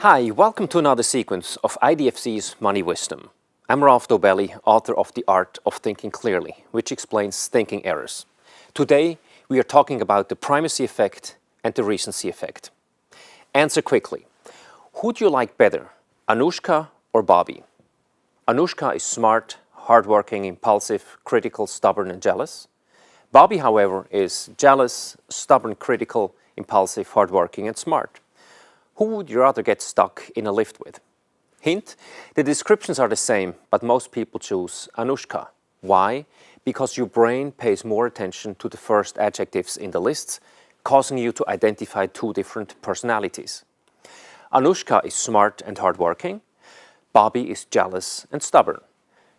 Hi, welcome to another sequence of IDFC's Money Wisdom. I'm Rolf Dobelli, author of The Art of Thinking Clearly, which explains thinking errors. Today, we are talking about the primacy effect and the recency effect. Answer quickly. Who do you like better, Anushka or Bobby? Anushka is smart, hardworking, impulsive, critical, stubborn, and jealous. Bobby, however, is jealous, stubborn, critical, impulsive, hardworking, and smart. Who would you rather get stuck in a lift with? Hint, the descriptions are the same, but most people choose Anushka. Why? Because your brain pays more attention to the first adjectives in the lists, causing you to identify two different personalities. Anushka is smart and hardworking. Bobby is jealous and stubborn.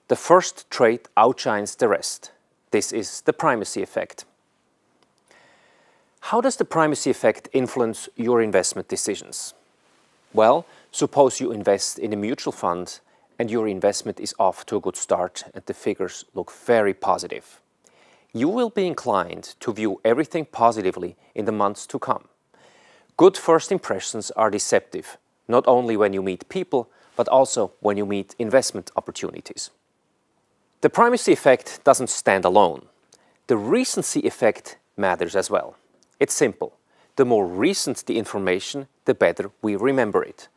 The first trait outshines the rest. This is the primacy effect. How does the primacy effect influence your investment decisions? Well, suppose you invest in a mutual fund and your investment is off to a good start and the figures look very positive. You will be inclined to view everything positively in the months to come. Good first impressions are deceptive, not only when you meet people, but also when you meet investment opportunities. The primacy effect doesn't stand alone. The recency effect matters as well. It's simple. The more recent the information, the better we remember it.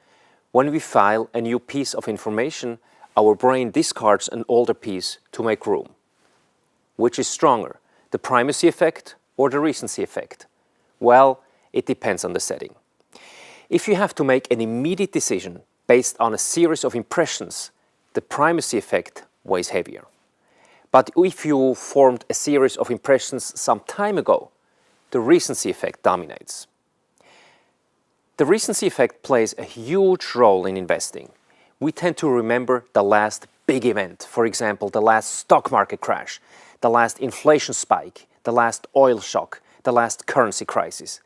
When we file a new piece of information, our brain discards an older piece to make room. Which is stronger, the primacy effect or the recency effect? Well, it depends on the setting. If you have to make an immediate decision based on a series of impressions, the primacy effect weighs heavier. But if you formed a series of impressions some time ago, the recency effect dominates. The recency effect plays a huge role in investing. We tend to remember the last big event, for example, the last stock market crash, the last inflation spike, the last oil shock, the last currency crisis.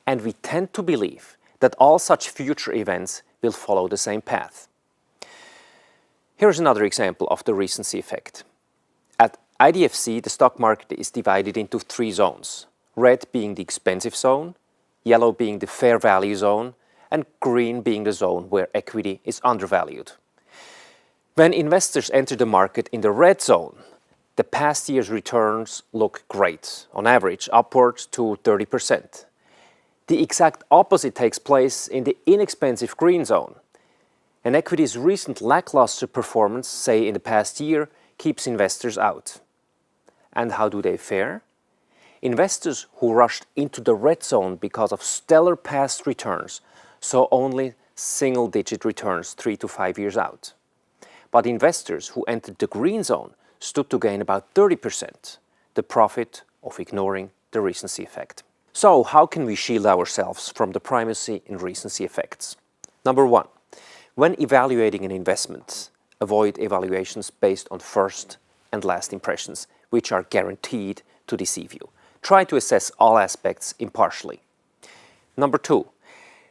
And we tend to believe that all such future events will follow the same path. Here's another example of the recency effect. At IDFC, the stock market is divided into three zones. Red being the expensive zone, yellow being the fair value zone, and green being the zone where equity is undervalued. When investors enter the market in the red zone, the past year's returns look great, on average upwards to 30%. The exact opposite takes place in the inexpensive green zone. An equity's recent lackluster performance, say in the past year, keeps investors out. And how do they fare? Investors who rushed into the red zone because of stellar past returns saw only single-digit returns 3 to 5 years out. But investors who entered the green zone stood to gain about 30%, the profit of ignoring the recency effect. So how can we shield ourselves from the primacy and recency effects? Number one, when evaluating an investment, avoid evaluations based on first and last impressions, which are guaranteed to deceive you. Try to assess all aspects impartially. Number two,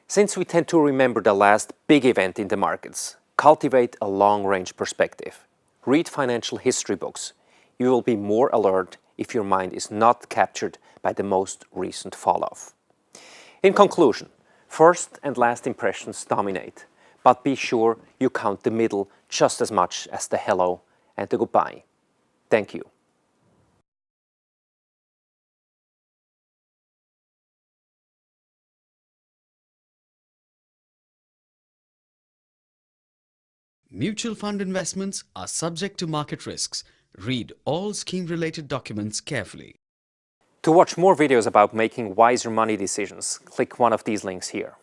since we tend to remember the last big event in the markets, cultivate a long-range perspective. Read financial history books. You will be more alert if your mind is not captured by the most recent fall-off. In conclusion, first and last impressions dominate, but be sure you count the middle just as much as the hello and the goodbye. Thank you. Mutual fund investments are subject to market risks. Read all scheme-related documents carefully. To watch more videos about making wiser money decisions, click one of these links here.